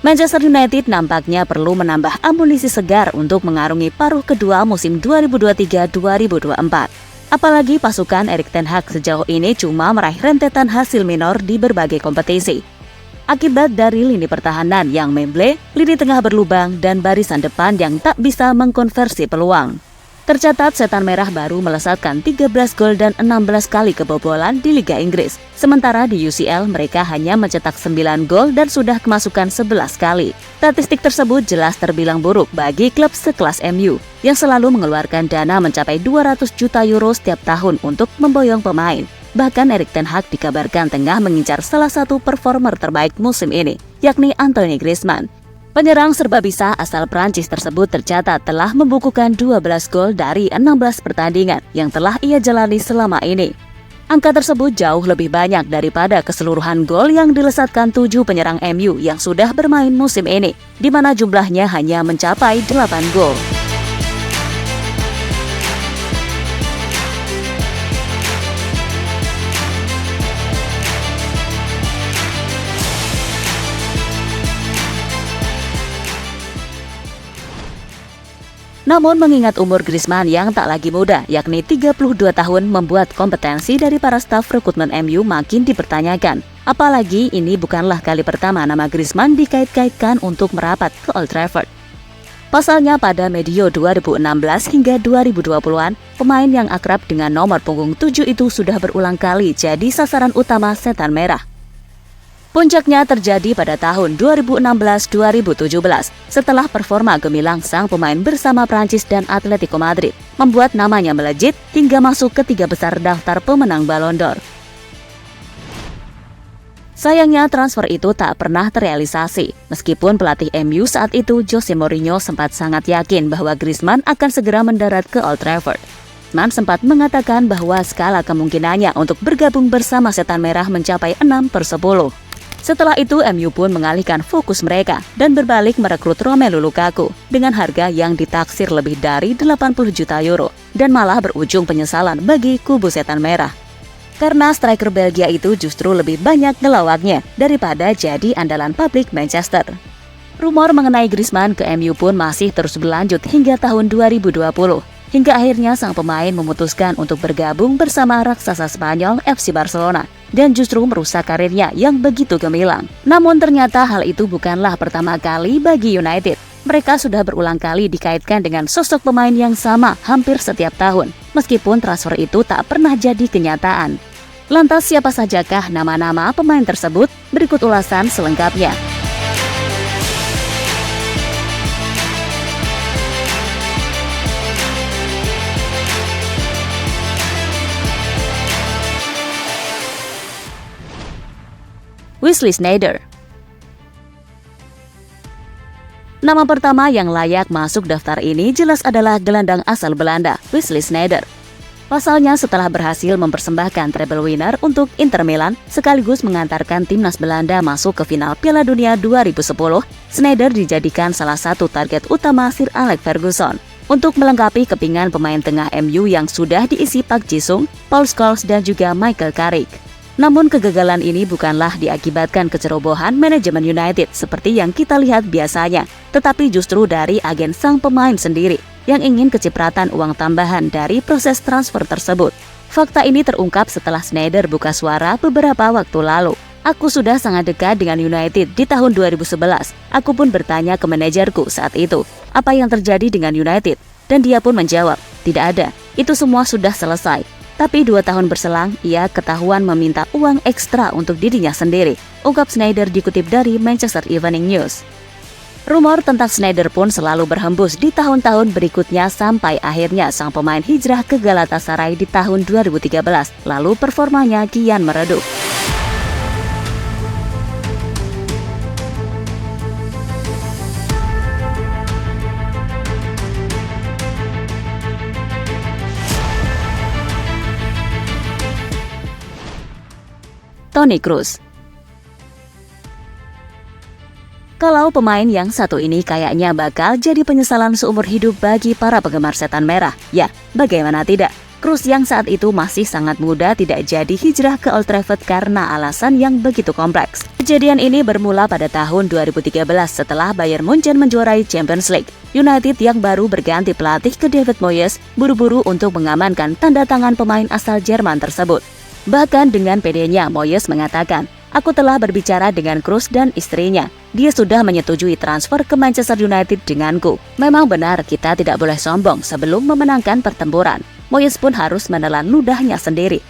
Manchester United nampaknya perlu menambah amunisi segar untuk mengarungi paruh kedua musim 2023-2024. Apalagi pasukan Erik ten Hag sejauh ini cuma meraih rentetan hasil minor di berbagai kompetisi. Akibat dari lini pertahanan yang memble, lini tengah berlubang, dan barisan depan yang tak bisa mengkonversi peluang. Tercatat Setan Merah baru melesatkan 13 gol dan 16 kali kebobolan di Liga Inggris. Sementara di UCL mereka hanya mencetak 9 gol dan sudah kemasukan 11 kali. Statistik tersebut jelas terbilang buruk bagi klub sekelas MU yang selalu mengeluarkan dana mencapai 200 juta euro setiap tahun untuk memboyong pemain. Bahkan Erik ten Hag dikabarkan tengah mengincar salah satu performer terbaik musim ini, yakni Antoine Griezmann. Penyerang serba bisa asal Prancis tersebut tercatat telah membukukan 12 gol dari 16 pertandingan yang telah ia jalani selama ini. Angka tersebut jauh lebih banyak daripada keseluruhan gol yang dilesatkan 7 penyerang MU yang sudah bermain musim ini, di mana jumlahnya hanya mencapai 8 gol. Namun mengingat umur Griezmann yang tak lagi muda, yakni 32 tahun, membuat kompetensi dari para staf rekrutmen MU makin dipertanyakan. Apalagi ini bukanlah kali pertama nama Griezmann dikait-kaitkan untuk merapat ke Old Trafford. Pasalnya pada medio 2016 hingga 2020-an, pemain yang akrab dengan nomor punggung 7 itu sudah berulang kali jadi sasaran utama Setan Merah. Puncaknya terjadi pada tahun 2016-2017 setelah performa gemilang sang pemain bersama Prancis dan Atletico Madrid membuat namanya melejit hingga masuk ke 3 besar daftar pemenang Ballon d'Or. Sayangnya transfer itu tak pernah terrealisasi, meskipun pelatih MU saat itu Jose Mourinho sempat sangat yakin bahwa Griezmann akan segera mendarat ke Old Trafford. Griezmann sempat mengatakan bahwa skala kemungkinannya untuk bergabung bersama Setan Merah mencapai 6/10. Setelah itu MU pun mengalihkan fokus mereka dan berbalik merekrut Romelu Lukaku dengan harga yang ditaksir lebih dari 80 juta euro dan malah berujung penyesalan bagi kubu Setan Merah. Karena striker Belgia itu justru lebih banyak ngelawaknya daripada jadi andalan publik Manchester. Rumor mengenai Griezmann ke MU pun masih terus berlanjut hingga tahun 2020. Hingga akhirnya sang pemain memutuskan untuk bergabung bersama raksasa Spanyol FC Barcelona dan justru merusak karirnya yang begitu gemilang. Namun ternyata hal itu bukanlah pertama kali bagi United. Mereka sudah berulang kali dikaitkan dengan sosok pemain yang sama hampir setiap tahun, meskipun transfer itu tak pernah jadi kenyataan. Lantas siapa sajakah nama-nama pemain tersebut? Berikut ulasan selengkapnya. Wesley Sneijder. Nama pertama yang layak masuk daftar ini jelas adalah gelandang asal Belanda, Wesley Sneijder. Pasalnya setelah berhasil mempersembahkan treble winner untuk Inter Milan sekaligus mengantarkan timnas Belanda masuk ke final Piala Dunia 2010, Sneijder dijadikan salah satu target utama Sir Alex Ferguson untuk melengkapi kepingan pemain tengah MU yang sudah diisi Park Ji-sung, Paul Scholes dan juga Michael Carrick. Namun kegagalan ini bukanlah diakibatkan kecerobohan manajemen United seperti yang kita lihat biasanya, tetapi justru dari agen sang pemain sendiri yang ingin kecipratan uang tambahan dari proses transfer tersebut. Fakta ini terungkap setelah Sneijder buka suara beberapa waktu lalu. Aku sudah sangat dekat dengan United di tahun 2011. Aku pun bertanya ke manajerku saat itu, apa yang terjadi dengan United? Dan dia pun menjawab, tidak ada, itu semua sudah selesai. Tapi 2 tahun berselang, ia ketahuan meminta uang ekstra untuk dirinya sendiri, ungkap Sneijder dikutip dari Manchester Evening News. Rumor tentang Sneijder pun selalu berhembus di tahun-tahun berikutnya sampai akhirnya sang pemain hijrah ke Galatasaray di tahun 2013, lalu performanya kian meredup. Toni Kroos. Kalau pemain yang satu ini kayaknya bakal jadi penyesalan seumur hidup bagi para penggemar Setan Merah, ya bagaimana tidak? Kroos yang saat itu masih sangat muda tidak jadi hijrah ke Old Trafford karena alasan yang begitu kompleks. Kejadian ini bermula pada tahun 2013 setelah Bayern Munchen menjuarai Champions League. United yang baru berganti pelatih ke David Moyes buru-buru untuk mengamankan tanda tangan pemain asal Jerman tersebut. Bahkan dengan pedenya, Moyes mengatakan, "Aku telah berbicara dengan Kroos dan istrinya. Dia sudah menyetujui transfer ke Manchester United denganku. Memang benar kita tidak boleh sombong sebelum memenangkan pertempuran." Moyes pun harus menelan ludahnya sendiri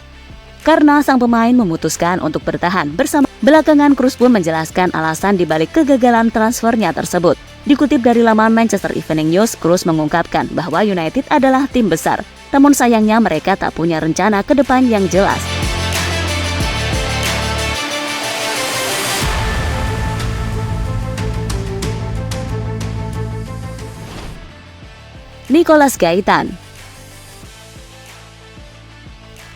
karena sang pemain memutuskan untuk bertahan bersama. Belakangan Kroos pun menjelaskan alasan dibalik kegagalan transfernya tersebut. Dikutip dari laman Manchester Evening News, Kroos mengungkapkan bahwa United adalah tim besar, namun sayangnya mereka tak punya rencana ke depan yang jelas. Nicolas Gaitan.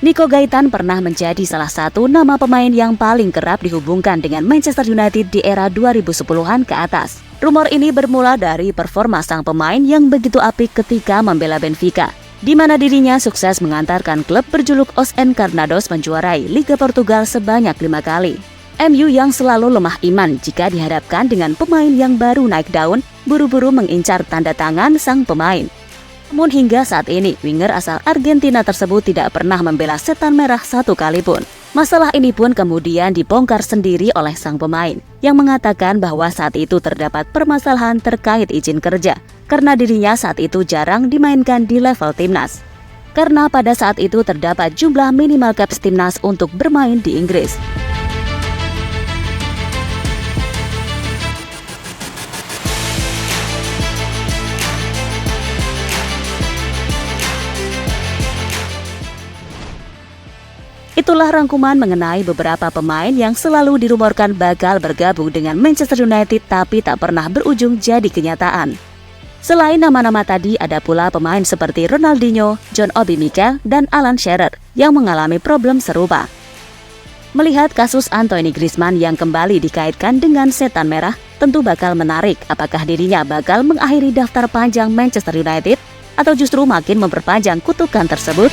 Nico Gaitan pernah menjadi salah satu nama pemain yang paling kerap dihubungkan dengan Manchester United di era 2010-an ke atas. Rumor ini bermula dari performa sang pemain yang begitu apik ketika membela Benfica, di mana dirinya sukses mengantarkan klub berjuluk Os Encarnados menjuarai Liga Portugal sebanyak 5 kali. MU yang selalu lemah iman jika dihadapkan dengan pemain yang baru naik daun, buru-buru mengincar tanda tangan sang pemain. Namun hingga saat ini, winger asal Argentina tersebut tidak pernah membela setan merah satu kali pun. Masalah ini pun kemudian dibongkar sendiri oleh sang pemain, yang mengatakan bahwa saat itu terdapat permasalahan terkait izin kerja, karena dirinya saat itu jarang dimainkan di level timnas. Karena pada saat itu terdapat jumlah minimal caps timnas untuk bermain di Inggris. Itulah rangkuman mengenai beberapa pemain yang selalu dirumorkan bakal bergabung dengan Manchester United tapi tak pernah berujung jadi kenyataan. Selain nama-nama tadi, ada pula pemain seperti Ronaldinho, John Obi Mikel, dan Alan Shearer yang mengalami problem serupa. Melihat kasus Antoine Griezmann yang kembali dikaitkan dengan setan merah, tentu bakal menarik apakah dirinya bakal mengakhiri daftar panjang Manchester United atau justru makin memperpanjang kutukan tersebut.